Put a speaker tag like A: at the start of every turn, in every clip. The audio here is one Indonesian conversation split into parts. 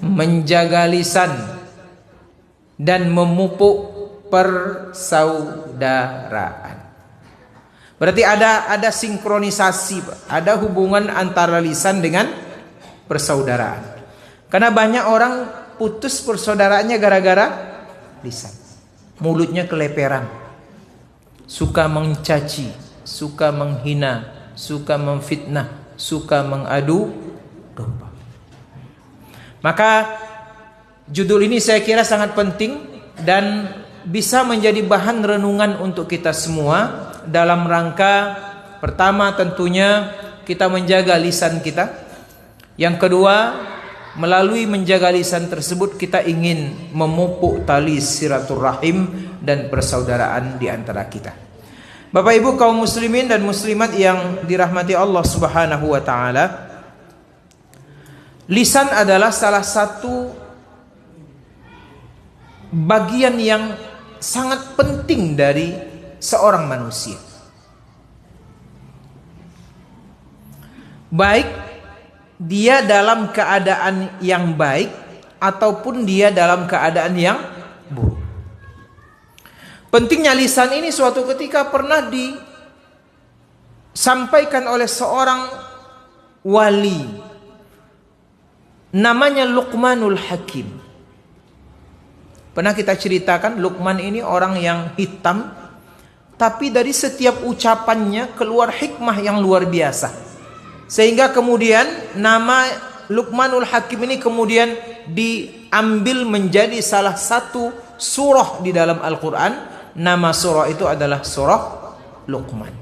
A: menjaga lisan, dan memupuk persaudaraan. Berarti ada sinkronisasi, ada hubungan antara lisan dengan persaudaraan. Karena banyak orang putus persaudaraannya gara-gara lisan. Mulutnya keleperan, suka mencaci, suka menghina, suka memfitnah, suka mengadu domba. Maka judul ini saya kira sangat penting dan bisa menjadi bahan renungan untuk kita semua dalam rangka pertama tentunya kita menjaga lisan kita. Yang kedua, melalui menjaga lisan tersebut kita ingin memupuk tali silaturahim dan persaudaraan di antara kita. Bapak Ibu kaum muslimin dan muslimat yang dirahmati Allah Subhanahu wa taala, lisan adalah salah satu bagian yang sangat penting dari seorang manusia. Baik dia dalam keadaan yang baik ataupun dia dalam keadaan yang buruk. Pentingnya lisan ini suatu ketika pernah disampaikan oleh seorang wali namanya Luqmanul Hakim. Pernah kita ceritakan Luqman ini orang yang hitam, tapi dari setiap ucapannya keluar hikmah yang luar biasa. Sehingga kemudian nama Luqmanul Hakim ini kemudian diambil menjadi salah satu surah di dalam Al-Quran. Nama surah itu adalah surah Luqman.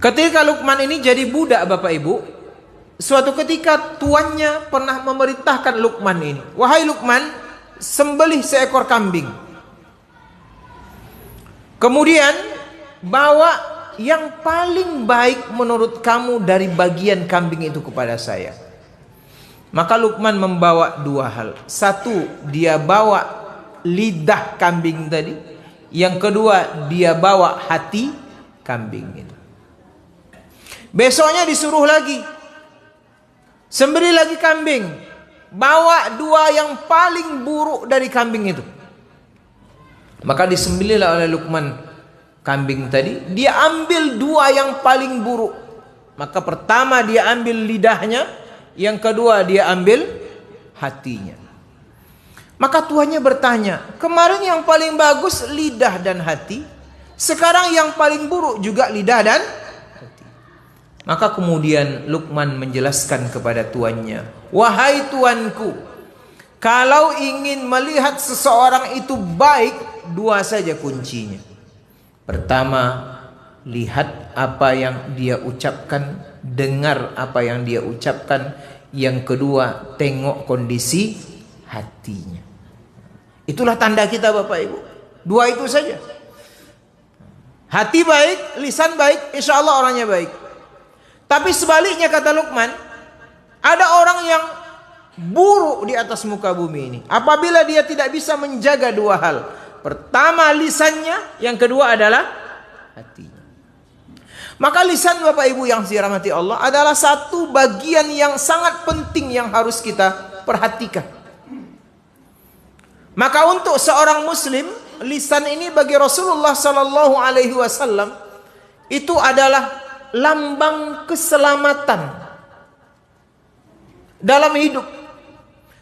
A: Ketika Luqman ini jadi budak Bapak Ibu, suatu ketika tuannya pernah memerintahkan Luqman ini, wahai Luqman, sembelih seekor kambing. Kemudian bawa yang paling baik menurut kamu dari bagian kambing itu kepada saya. Maka Luqman membawa dua hal. Satu, dia bawa lidah kambing tadi. Yang kedua, dia bawa hati kambing itu. Besoknya disuruh lagi, sembelih lagi kambing, bawa dua yang paling buruk dari kambing itu. Maka disembelihlah oleh Luqman kambing tadi. Dia ambil dua yang paling buruk. Maka pertama dia ambil lidahnya, yang kedua dia ambil hatinya. Maka tuannya bertanya, kemarin yang paling bagus lidah dan hati, sekarang yang paling buruk juga lidah dan hati. Maka kemudian Luqman menjelaskan kepada tuannya, wahai tuanku, kalau ingin melihat seseorang itu baik, dua saja kuncinya. Pertama, lihat apa yang dia ucapkan, dengar apa yang dia ucapkan. Yang kedua, tengok kondisi hatinya. Itulah tanda kita Bapak Ibu. Dua itu saja. Hati baik, lisan baik, insya Allah orangnya baik. Tapi sebaliknya kata Luqman, ada orang yang buruk di atas muka bumi ini apabila dia tidak bisa menjaga dua hal. Pertama lisannya, yang kedua adalah hatinya. Maka lisan Bapak Ibu yang dirahmati Allah adalah satu bagian yang sangat penting yang harus kita perhatikan. Maka untuk seorang muslim, lisan ini bagi Rasulullah sallallahu alaihi wasallam itu adalah lambang keselamatan dalam hidup.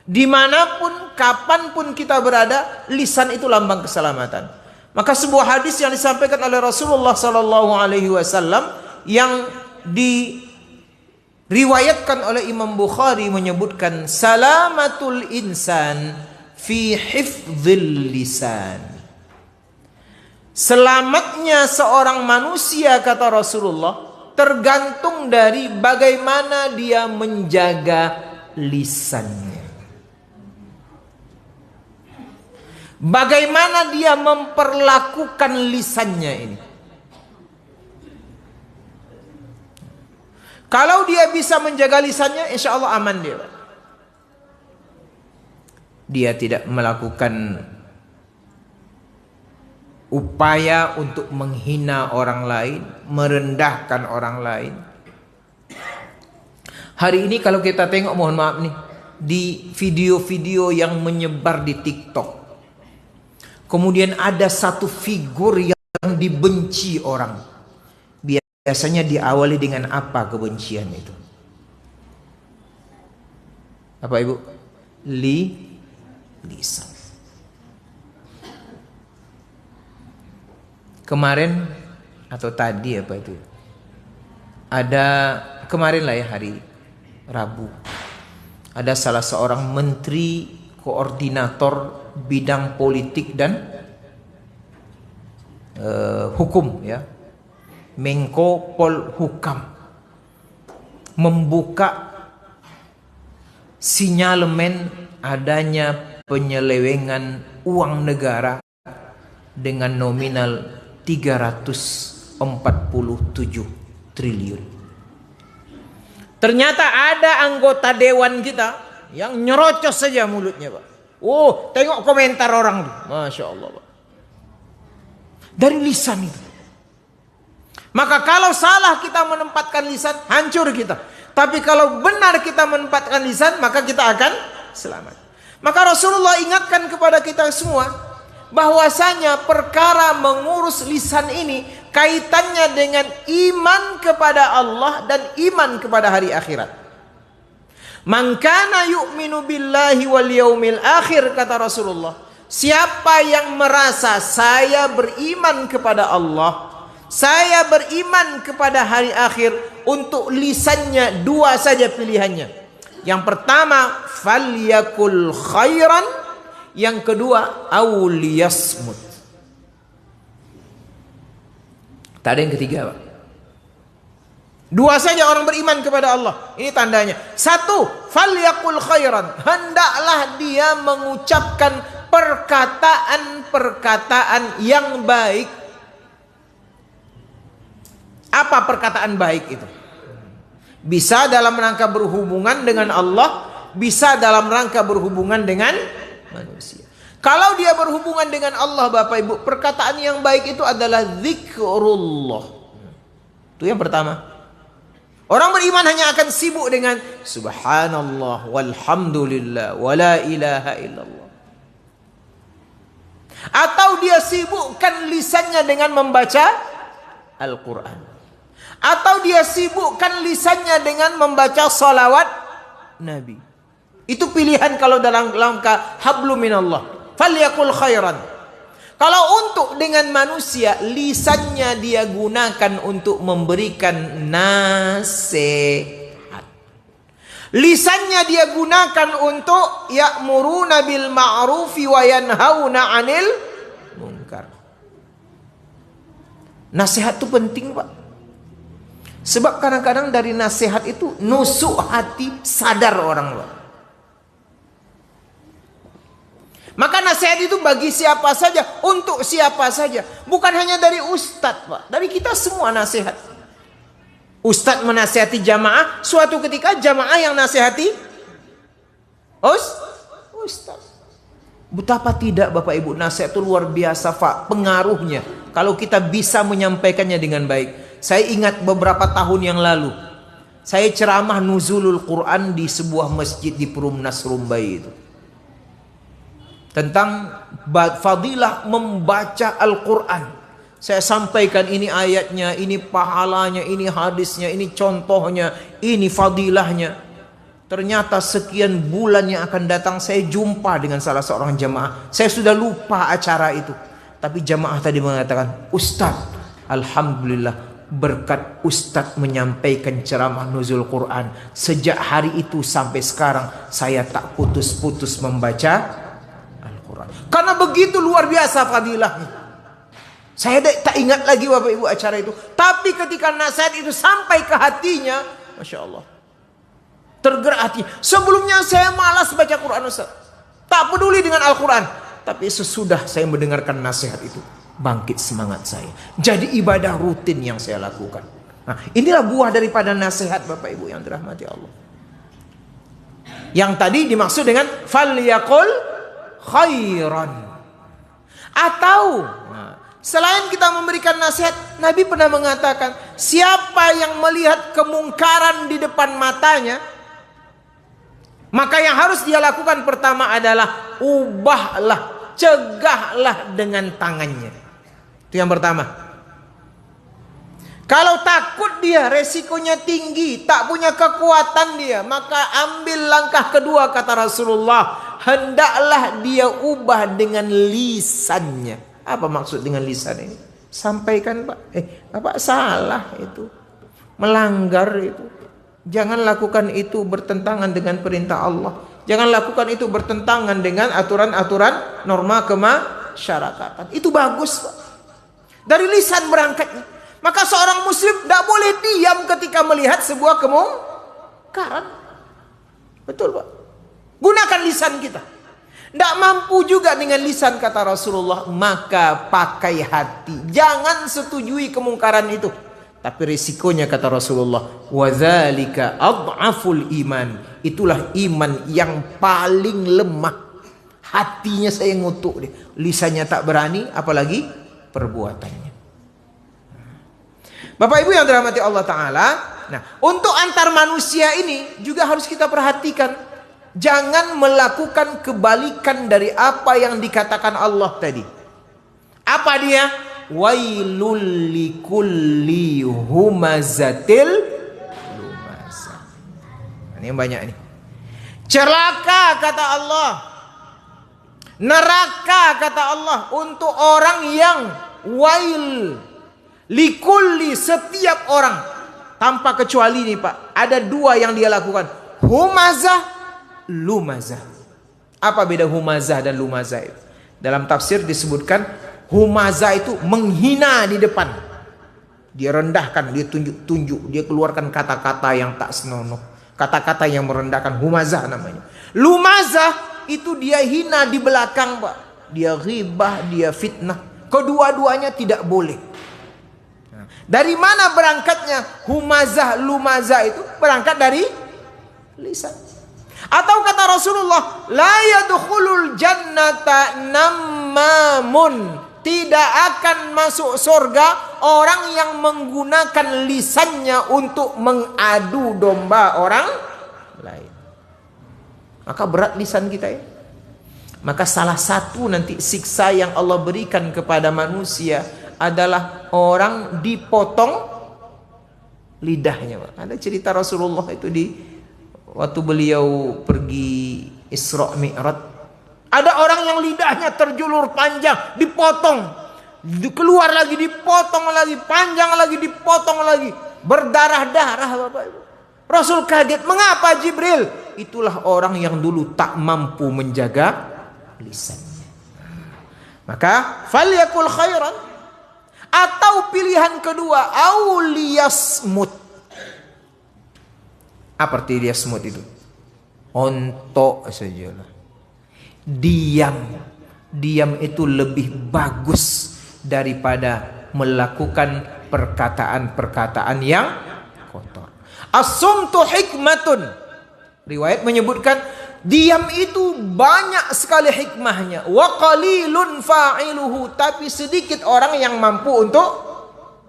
A: Dimanapun, kapanpun kita berada, lisan itu lambang keselamatan. Maka sebuah hadis yang disampaikan oleh Rasulullah sallallahu alaihi wasallam yang diriwayatkan oleh Imam Bukhari menyebutkan salamatul insan fi hifdzil lisan. Selamatnya seorang manusia kata Rasulullah tergantung dari bagaimana dia menjaga lisannya. Bagaimana dia memperlakukan lisannya ini. Kalau dia bisa menjaga lisannya, insya Allah aman dia. Dia tidak melakukan upaya untuk menghina orang lain, merendahkan orang lain. Hari ini kalau kita tengok, mohon maaf nih, di video-video yang menyebar di TikTok, kemudian ada satu figur yang dibenci orang. Biasanya diawali dengan apa kebencian itu? Apa Ibu? Lisan. Kemarin atau tadi apa itu? Ada kemarin lah ya, hari Rabu. Ada salah seorang menteri koordinator bidang politik dan hukum ya, Menko Polhukam, membuka sinyalemen adanya penyelewengan uang negara dengan nominal 347 triliun. Ternyata ada anggota dewan kita yang nyerocos saja mulutnya, Pak. Oh, tengok komentar orang tuh. Masya Allah, Pak. Dari lisan itu. Maka kalau salah kita menempatkan lisan, hancur kita. Tapi kalau benar kita menempatkan lisan, maka kita akan selamat. Maka Rasulullah ingatkan kepada kita semua bahwasanya perkara mengurus lisan ini kaitannya dengan iman kepada Allah dan iman kepada hari akhirat. Man kana yu'minu billahi wal yaumil akhir, kata Rasulullah. Siapa yang merasa saya beriman kepada Allah, saya beriman kepada hari akhir, untuk lisannya dua saja pilihannya. Yang pertama, falyakul khairan. Yang kedua, auliyasmut. Tak ada yang ketiga, Pak. Dua saja orang beriman kepada Allah. Ini tandanya. Satu, falyakul khairan. Hendaklah dia mengucapkan perkataan-perkataan yang baik. Apa perkataan baik itu? Bisa dalam rangka berhubungan dengan Allah, bisa dalam rangka berhubungan dengan manusia. Kalau dia berhubungan dengan Allah, Bapak Ibu, perkataan yang baik itu adalah zikrullah. Itu yang pertama. Orang beriman hanya akan sibuk dengan subhanallah walhamdulillah wala ilaha illallah. Atau dia sibukkan lisannya dengan membaca Al-Quran. Atau dia sibukkan lisannya dengan membaca salawat Nabi. Itu pilihan kalau dalam langkah hablum minallah. Falyakul khairan. Kalau untuk dengan manusia, lisannya dia gunakan untuk memberikan nasihat. Lisannya dia gunakan untuk ya'muruna bil ma'rufi wa yanhauna 'anil munkar. Nasihat itu penting, Pak. Sebab kadang-kadang dari nasihat itu nusuk hati, sadar orang, Pak. Maka nasihat itu bagi siapa saja, untuk siapa saja. Bukan hanya dari ustadz, Pak. Dari kita semua nasihat. Ustadz menasihati jamaah, suatu ketika jamaah yang nasihati ustadz. Betapa tidak, Bapak Ibu, nasihat itu luar biasa, Pak, pengaruhnya. Kalau kita bisa menyampaikannya dengan baik. Saya ingat beberapa tahun yang lalu, saya ceramah nuzulul Quran di sebuah masjid di Perumnas Rumbai itu. Tentang fadilah membaca Al-Quran. Saya sampaikan ini ayatnya, ini pahalanya, ini hadisnya, ini contohnya, ini fadilahnya. Ternyata sekian bulan yang akan datang saya jumpa dengan salah seorang jamaah. Saya sudah lupa acara itu. Tapi jamaah tadi mengatakan, Ustaz, alhamdulillah berkat Ustaz menyampaikan ceramah nuzul Quran, sejak hari itu sampai sekarang saya tak putus-putus membaca Al-Quran. Karena begitu luar biasa fadilahnya. Saya tak ingat lagi, Bapak Ibu, acara itu. Tapi ketika nasihat itu sampai ke hatinya, Masya Allah, tergerak hati. Sebelumnya saya malas baca Quran, Ustaz. Tak peduli dengan Al-Quran. Tapi sesudah saya mendengarkan nasihat itu, bangkit semangat saya. Jadi ibadah rutin yang saya lakukan. Nah, inilah buah daripada nasihat, Bapak Ibu yang dirahmati Allah. Yang tadi dimaksud dengan falyaqul khairan. Atau Selain kita memberikan nasihat, Nabi pernah mengatakan, siapa yang melihat kemungkaran di depan matanya, maka yang harus dia lakukan pertama adalah ubahlah, cegahlah dengan tangannya. Itu yang pertama. Kalau takut dia, resikonya tinggi, tak punya kekuatan dia, maka ambil langkah kedua, kata Rasulullah, hendaklah dia ubah dengan lisannya. Apa maksud dengan lisan ini? Sampaikan, Pak. Bapak salah itu. Melanggar itu. Jangan lakukan itu bertentangan dengan perintah Allah. Jangan lakukan itu bertentangan dengan aturan-aturan norma kemasyarakatan. Itu bagus, Pak. Dari lisan berangkatnya. Maka seorang muslim tidak boleh diam ketika melihat sebuah kemungkaran. Betul, Pak. Gunakan lisan kita. Tidak mampu juga dengan lisan, kata Rasulullah, maka pakai hati. Jangan setujui kemungkaran itu. Tapi risikonya, kata Rasulullah, wadzalika adhaful iman. Itulah iman yang paling lemah. Hatinya saya ngutuk deh. Lisannya tak berani, apalagi perbuatannya. Bapak Ibu yang dirahmati Allah Ta'ala. Nah, untuk antar manusia ini juga harus kita perhatikan. Jangan melakukan kebalikan dari apa yang dikatakan Allah tadi. Apa dia? Wailul likulli humazatil lumazah. Ini yang banyak ini. Celaka, kata Allah. Neraka, kata Allah, untuk orang yang wail likulli, setiap orang tanpa kecuali nih, Pak. Ada dua yang dia lakukan. Humazah, lumazah. Apa beda humazah dan lumazah itu? Dalam tafsir disebutkan humazah itu menghina di depan. Dia rendahkan, dia tunjuk-tunjuk, dia keluarkan kata-kata yang tak senonoh, kata-kata yang merendahkan. Humazah namanya. Lumazah itu dia hina di belakang, Pak. Dia ghibah, dia fitnah. Kedua-duanya tidak boleh. Dari mana berangkatnya humazah, lumazah itu? Berangkat dari lisan. Atau kata Rasulullah, la yadkhulul jannata nammamun. Tidak akan masuk surga orang yang menggunakan lisannya untuk mengadu domba orang lain. Maka berat lisan kita ya. Maka salah satu nanti siksa yang Allah berikan kepada manusia adalah orang dipotong lidahnya. Ada cerita Rasulullah itu di waktu beliau pergi Isra Mi'raj, ada orang yang lidahnya terjulur panjang, dipotong, keluar lagi, dipotong lagi, panjang lagi, dipotong lagi, berdarah-darah, Bapak Ibu. Rasul kaget, mengapa Jibril? Itulah orang yang dulu tak mampu menjaga lisannya. Maka falyakul khairan, atau pilihan kedua, auliyasmut. Apa arti dia semut itu? Ontok sajalah. Diam. Diam itu lebih bagus daripada melakukan perkataan-perkataan yang kotor. As-sumtu hikmatun. Riwayat menyebutkan diam itu banyak sekali hikmahnya. Wa qalilun fa'iluhu. Tapi sedikit orang yang mampu untuk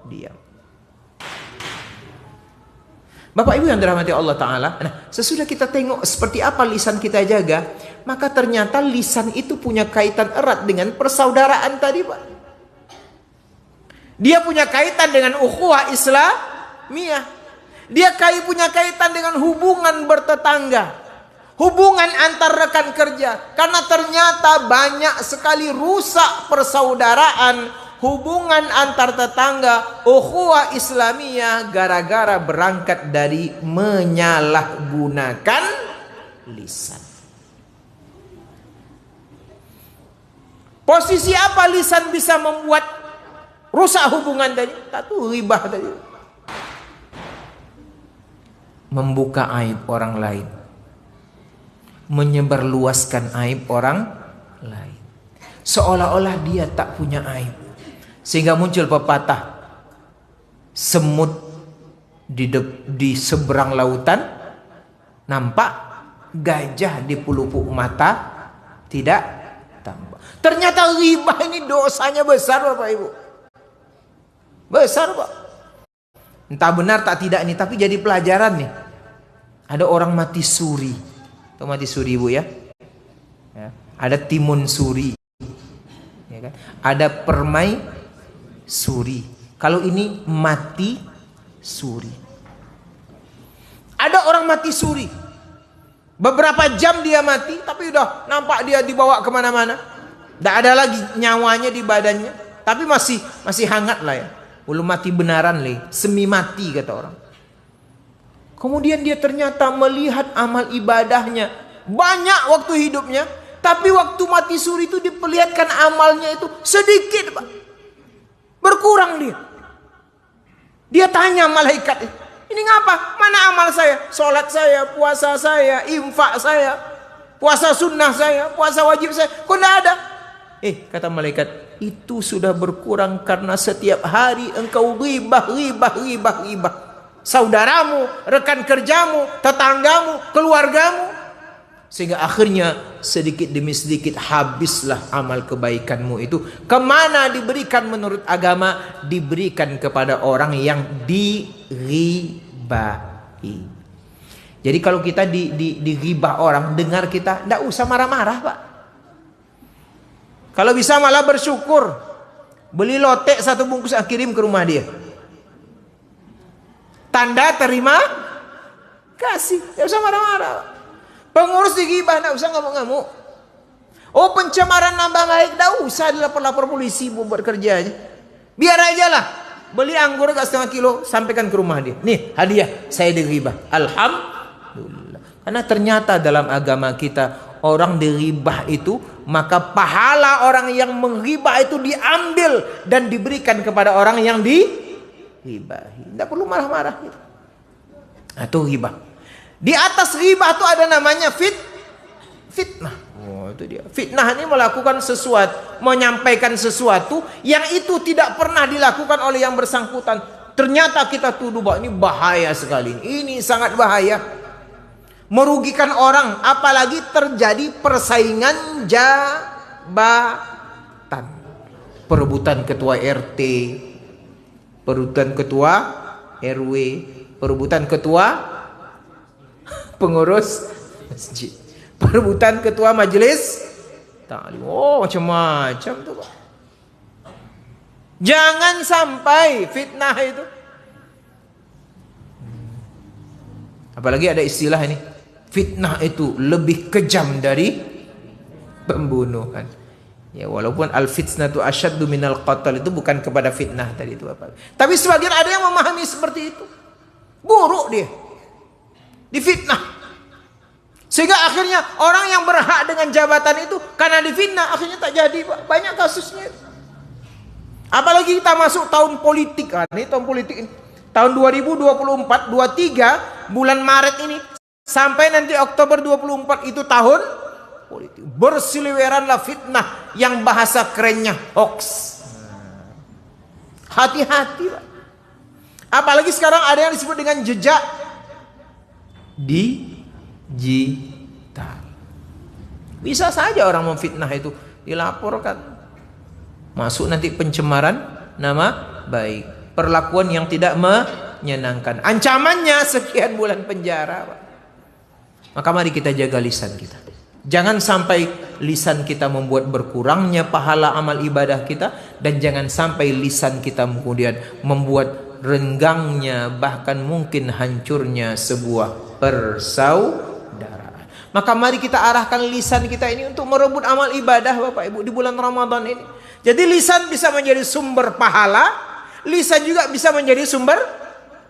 A: diam. Bapak Ibu yang dirahmati Allah Ta'ala. Nah, sesudah kita tengok seperti apa lisan kita jaga, maka ternyata lisan itu punya kaitan erat dengan persaudaraan tadi, Pak. Dia punya kaitan dengan ukhuwah Islamiyah. Dia punya kaitan dengan hubungan bertetangga, hubungan antar rekan kerja. Karena ternyata banyak sekali rusak persaudaraan, hubungan antar tetangga, ukhuwah Islamiyah, gara-gara berangkat dari menyalahgunakan lisan. Posisi apa lisan bisa membuat rusak hubungan tadi? Satu, ghibah tadi. Membuka aib orang lain, menyebarluaskan aib orang lain, seolah-olah dia tak punya aib. Sehingga muncul pepatah, semut di seberang lautan nampak, gajah di pelupuk mata tidak tampak. Ternyata ghibah ini dosanya besar, Bapak Ibu. Besar Pak. Entah benar tak tidak nih, tapi jadi pelajaran nih. Ada orang mati suri. Tahu mati suri Bu ya? Ya. Ada timun suri. Ya kan? Ada permai suri. Kalau ini mati suri. Ada orang mati suri. Beberapa jam dia mati, tapi udah nampak dia dibawa kemana-mana. Tidak ada lagi nyawanya di badannya, tapi masih hangat lah ya. Belum mati benaran lagi, semi mati kata orang. Kemudian dia ternyata melihat amal ibadahnya banyak waktu hidupnya, tapi waktu mati suri itu diperlihatkan amalnya itu sedikit Pak. Berkurang dia. Dia tanya malaikat, ini ngapa? Mana amal saya? Sholat saya, puasa saya, infak saya, puasa sunnah saya, puasa wajib saya. Kok tidak ada? Kata malaikat, itu sudah berkurang karena setiap hari engkau ghibah. Saudaramu, rekan kerjamu, tetanggamu, keluargamu. Sehingga akhirnya sedikit demi sedikit habislah amal kebaikanmu itu. Kemana diberikan menurut agama? Diberikan kepada orang yang diribahi. Jadi kalau kita diribah orang, dengar kita, tidak usah marah-marah Pak. Kalau bisa malah bersyukur. Beli lotek 1 bungkus, kirim ke rumah dia. Tanda terima kasih. Tidak usah marah-marah. Pengurus digibah, tidak usah ngamuk-ngamuk. Oh, pencemaran nama baik, tidak usah dilapor-lapor polisi buat kerja aja. Biar aja lah. Beli anggur agak 1/2 kilo, sampaikan ke rumah dia. Nih hadiah, saya digibah. Alhamdulillah. Karena ternyata dalam agama kita, orang diribah itu, maka pahala orang yang menghibah itu diambil dan diberikan kepada orang yang diribahi. Tidak perlu marah-marah gitu. Itu ghibah. Di atas ghibah itu ada namanya fitnah. Oh, itu dia. Fitnah ini melakukan sesuatu, menyampaikan sesuatu yang itu tidak pernah dilakukan oleh yang bersangkutan. Ternyata kita tuduh bahwa ini bahaya sekali. Ini sangat bahaya. Merugikan orang, apalagi terjadi persaingan jabatan. Perebutan ketua RT, perebutan ketua RW, perebutan ketua pengurus masjid, perebutan ketua majelis taklim. Oh, macam-macam tuh Pak. Jangan sampai fitnah itu. Apalagi ada istilah ini, fitnah itu lebih kejam dari pembunuhan. Ya, walaupun al-fitnatu asyaddu minal qatl, itu bukan kepada fitnah tadi itu Bapak. Tapi sebagian ada yang memahami seperti itu. Buruk dia. Difitnah. Sehingga akhirnya orang yang berhak dengan jabatan itu karena difitnah akhirnya tak jadi Pak. Banyak kasusnya. Apalagi kita masuk tahun politik kan. Ini tahun politik ini. Tahun 2024, 23 bulan Maret ini sampai nanti Oktober 24 itu tahun politik. Bersiliweranlah fitnah yang bahasa kerennya hoax. Hati-hati Pak. Apalagi sekarang ada yang disebut dengan jejak digital. Bisa saja orang memfitnah itu dilaporkan. Masuk nanti pencemaran nama baik, perlakuan yang tidak menyenangkan. Ancamannya sekian bulan penjara Pak. Maka mari kita jaga lisan kita. Jangan sampai lisan kita membuat berkurangnya pahala amal ibadah kita, dan jangan sampai lisan kita kemudian membuat renggangnya, bahkan mungkin hancurnya sebuah persaudaraan. Maka mari kita arahkan lisan kita ini untuk merebut amal ibadah Bapak Ibu di bulan Ramadan ini. Jadi lisan bisa menjadi sumber pahala, lisan juga bisa menjadi sumber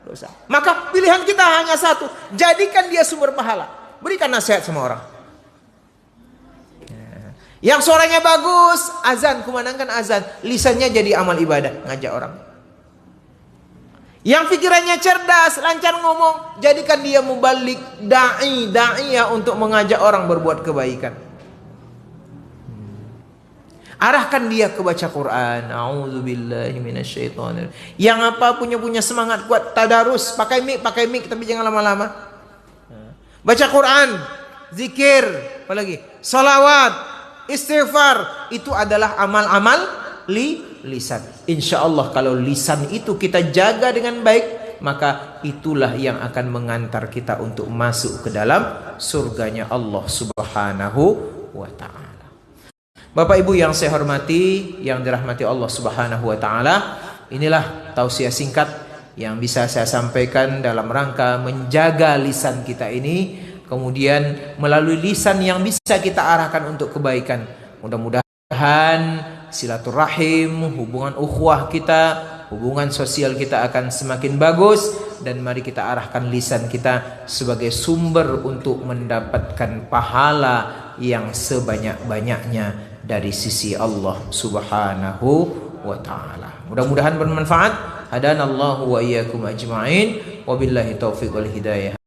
A: dosa. Maka pilihan kita hanya satu, jadikan dia sumber pahala. Berikan nasihat sama orang. Yang suaranya bagus, azan, kumandangkan azan, lisannya jadi amal ibadah, ngajak orang. Yang pikirannya cerdas, lancar ngomong, jadikan dia mubalik, da'iyah untuk mengajak orang berbuat kebaikan. Arahkan dia ke baca Quran. A'udzubillahi minasyaitonir. Yang apa punya semangat kuat tadarus, pakai mic tapi jangan lama-lama. Baca Quran, zikir, apalagi salawat, istighfar, itu adalah amal-amal lisan. Insya Allah kalau lisan itu kita jaga dengan baik, maka itulah yang akan mengantar kita untuk masuk ke dalam surganya Allah Subhanahu wa ta'ala. Bapak Ibu yang saya hormati, yang dirahmati Allah Subhanahu wa ta'ala, inilah tausiah singkat yang bisa saya sampaikan dalam rangka menjaga lisan kita ini, kemudian melalui lisan yang bisa kita arahkan untuk kebaikan. Mudah-mudahan silaturahim, hubungan ukhuwah kita, hubungan sosial kita akan semakin bagus, dan mari kita arahkan lisan kita sebagai sumber untuk mendapatkan pahala yang sebanyak-banyaknya dari sisi Allah Subhanahu wa ta'ala. Mudah-mudahan bermanfaat. Hadanallahu wa iyyakum ajma'in. Wabillahi taufiq wal hidayah.